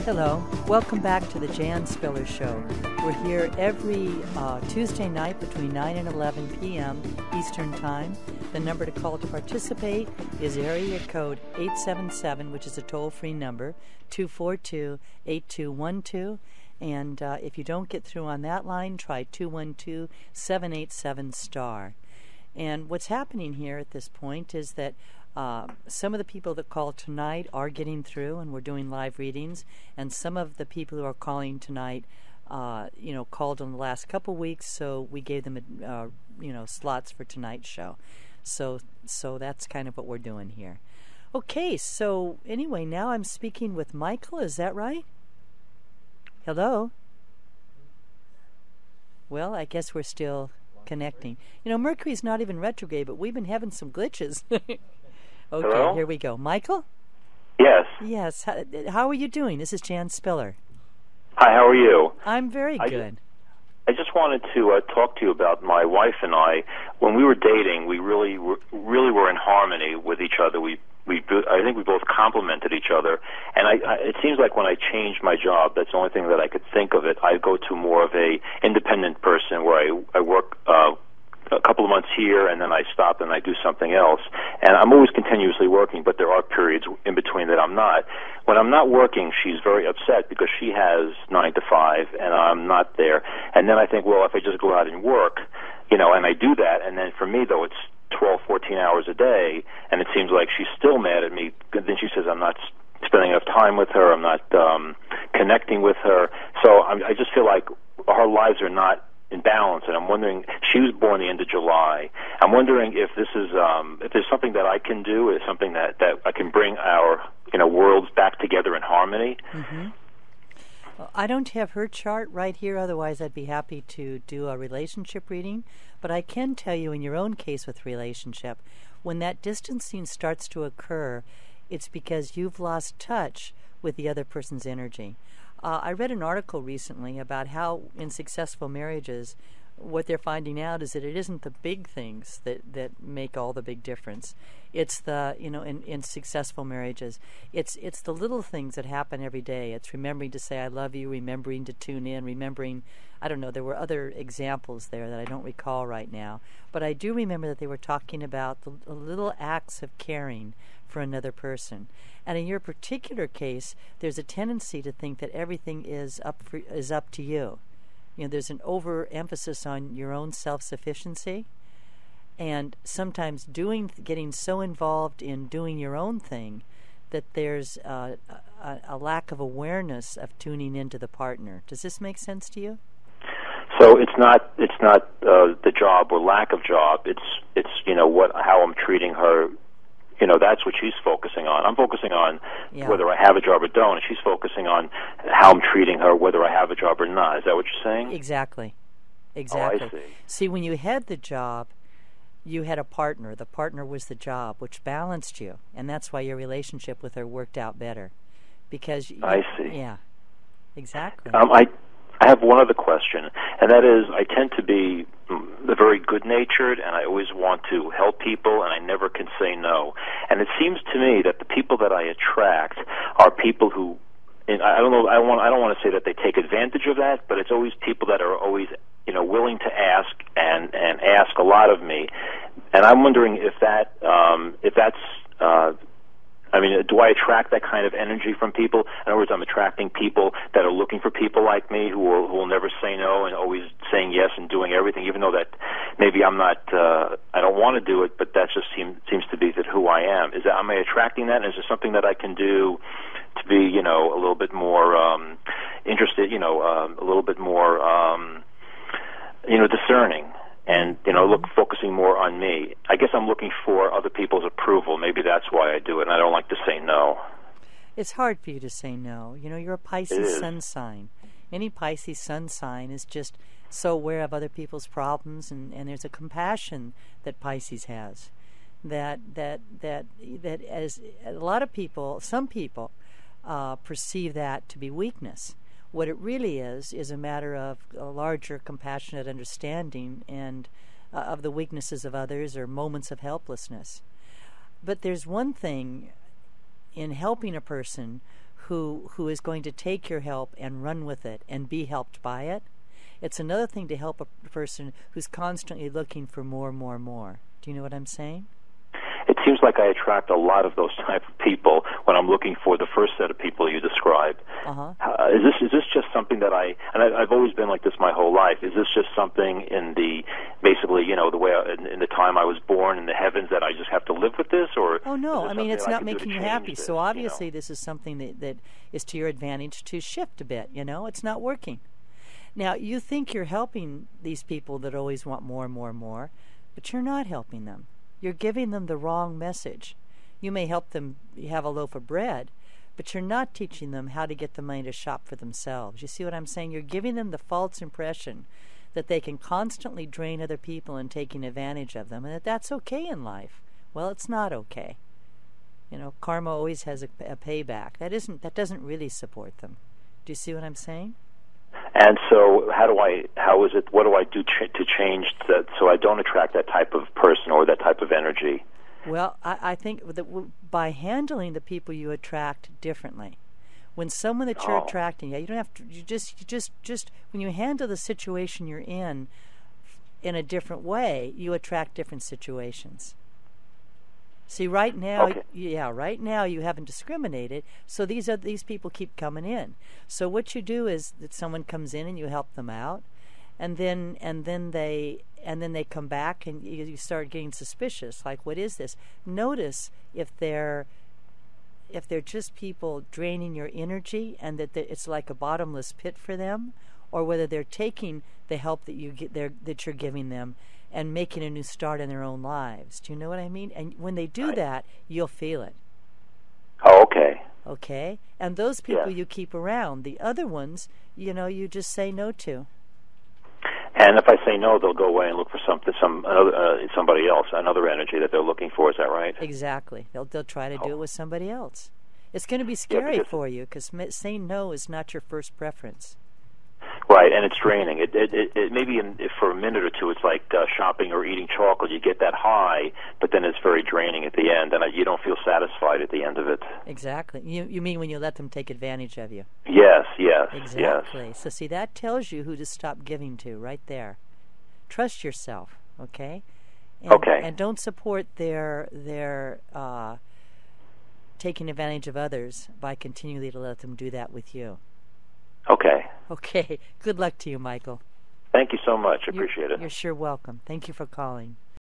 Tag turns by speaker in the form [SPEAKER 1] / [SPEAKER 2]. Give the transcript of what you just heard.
[SPEAKER 1] Hello, welcome back to the Jan Spiller Show. We're here every Tuesday night between 9 and 11 p.m. Eastern Time. The number to call to participate is area code 877, which is a toll-free number, 242-8212. And if you don't get through on that line, try 212-787-STAR. And what's happening here at this point is that some of the people that called tonight are getting through, and we're doing live readings. And some of the people who are calling tonight, called in the last couple weeks, so we gave them, slots for tonight's show. So that's kind of what we're doing here. Okay, so anyway, now I'm speaking with Michael. Is that right? Hello? Well, I guess we're still connecting. Mercury's not even retrograde, but we've been having some glitches. Okay,
[SPEAKER 2] Hello?
[SPEAKER 1] Here we go. Michael?
[SPEAKER 2] Yes.
[SPEAKER 1] Yes. How are you doing? This is Jan Spiller.
[SPEAKER 2] Hi, how are you?
[SPEAKER 1] I'm very good.
[SPEAKER 2] I just wanted to talk to you about my wife and I. When we were dating, we really were in harmony with each other. I think we both complemented each other. And it seems like when I changed my job, that's the only thing that I could think of it. I go to more of a independent person where I work a couple of months here, and then I stop and I do something else. And I'm always continuously working, but there are periods in between that I'm not. When I'm not working, she's very upset because she has 9 to 5, and I'm not there. And then I think, well, if I just go out and work, and I do that, and then for me, though, it's 12, 14 hours a day, and it seems like she's still mad at me. Then she says I'm not spending enough time with her, I'm not connecting with her. So I just feel like our lives are not in balance, and I'm wondering, she was born the end of July. I'm wondering if this is, if there's something that I can do, is something that I can bring our, worlds back together in harmony.
[SPEAKER 1] Mm-hmm. Well, I don't have her chart right here, otherwise I'd be happy to do a relationship reading, but I can tell you in your own case with relationship, when that distancing starts to occur, it's because you've lost touch with the other person's energy. I read an article recently about how in successful marriages, what they're finding out is that it isn't the big things that make all the big difference. It's the, in successful marriages, it's the little things that happen every day. It's remembering to say I love you, remembering to tune in, remembering, I don't know, there were other examples there that I don't recall right now. But I do remember that they were talking about the little acts of caring for another person. And in your particular case, there's a tendency to think that everything is up to you. There's an overemphasis on your own self-sufficiency, and sometimes getting so involved in doing your own thing that there's a lack of awareness of tuning into the partner. Does this make sense to you?
[SPEAKER 2] So it's not the job or lack of job. It's how I'm treating her. That's what she's focusing on. I'm focusing on whether I have a job or don't, and she's focusing on how I'm treating her, whether I have a job or not. Is that what you're saying?
[SPEAKER 1] Exactly.
[SPEAKER 2] Oh, I see.
[SPEAKER 1] See, when you had the job, you had a partner. The partner was the job, which balanced you, and that's why your relationship with her worked out better. Because
[SPEAKER 2] I see.
[SPEAKER 1] Yeah, exactly.
[SPEAKER 2] I have one other question, and that is, I tend to be very good-natured, and I always want to help people, and I never can say no. And it seems to me that the people that I attract are people who, and I don't want to say that they take advantage of that, but it's always people that are always, willing to ask and ask a lot of me. And I'm wondering if that's do I attract that kind of energy from people? In other words, I'm attracting people that are looking for people like me who will never say no and always saying yes and doing everything, even though that maybe I'm not, I don't want to do it, but that just seems to be who I am. Am I attracting that? And is there something that I can do to be, a little bit more interested, a little bit more, discerning? And, focusing more on me. I guess I'm looking for other people's approval. Maybe that's why I do it, and I don't like to say no.
[SPEAKER 1] It's hard for you to say no. You're a Pisces sun sign. Any Pisces sun sign is just so aware of other people's problems, and there's a compassion that Pisces has. That as a lot of people, some people, perceive that to be weakness. What it really is a matter of a larger compassionate understanding and of the weaknesses of others or moments of helplessness. But there's one thing in helping a person who is going to take your help and run with it and be helped by it. It's another thing to help a person who's constantly looking for more, more, more. Do you know what I'm saying?
[SPEAKER 2] It seems like I attract a lot of those type of people when I'm looking for the first set of people you described. Is this just something that I've always been like this my whole life. Is this just something in basically, the way in the time I was born in the heavens that I just have to live with this, or?
[SPEAKER 1] Oh no, I mean it's not making you happy.
[SPEAKER 2] This,
[SPEAKER 1] so obviously this is something that is to your advantage to shift a bit. It's not working. Now you think you're helping these people that always want more and more and more, but you're not helping them. You're giving them the wrong message. You may help them have a loaf of bread, but you're not teaching them how to get the money to shop for themselves. You see what I'm saying? You're giving them the false impression that they can constantly drain other people and taking advantage of them, and that that's okay in life. Well, it's not okay. Karma always has a payback. That doesn't really support them. Do you see what I'm saying?
[SPEAKER 2] And so, what do I do to change that so I don't attract that type of person or that type of energy?
[SPEAKER 1] Well, I think that by handling the people you attract differently, when someone that you're attracting, you don't have to. You just when you handle the situation you're in a different way, you attract different situations. See, right now, right now you haven't discriminated, so these people keep coming in. So what you do is that someone comes in and you help them out, and then they come back and you start getting suspicious. Like, what is this? Notice if they're just people draining your energy and that it's like a bottomless pit for them, or whether they're taking the help that that you're giving them and making a new start in their own lives. Do you know what I mean? And when they do that, you'll feel it.
[SPEAKER 2] Oh, okay.
[SPEAKER 1] Okay? And those people you keep around. The other ones, you just say no to.
[SPEAKER 2] And if I say no, they'll go away and look for somebody else, another energy that they're looking for. Is that right?
[SPEAKER 1] Exactly. They'll try to do it with somebody else. It's going to be scary for you because saying no is not your first preference.
[SPEAKER 2] Right, and it's draining. It maybe for a minute or two, it's like shopping or eating chocolate. You get that high, but then it's very draining at the end, and you don't feel satisfied at the end of it.
[SPEAKER 1] Exactly. You mean when you let them take advantage of you?
[SPEAKER 2] Yes.
[SPEAKER 1] Exactly. So see, that tells you who to stop giving to right there. Trust yourself, okay? And don't support their taking advantage of others by continually to let them do that with you.
[SPEAKER 2] Okay.
[SPEAKER 1] Good luck to you, Michael.
[SPEAKER 2] Thank you so much. I appreciate it.
[SPEAKER 1] You're sure welcome. Thank you for calling.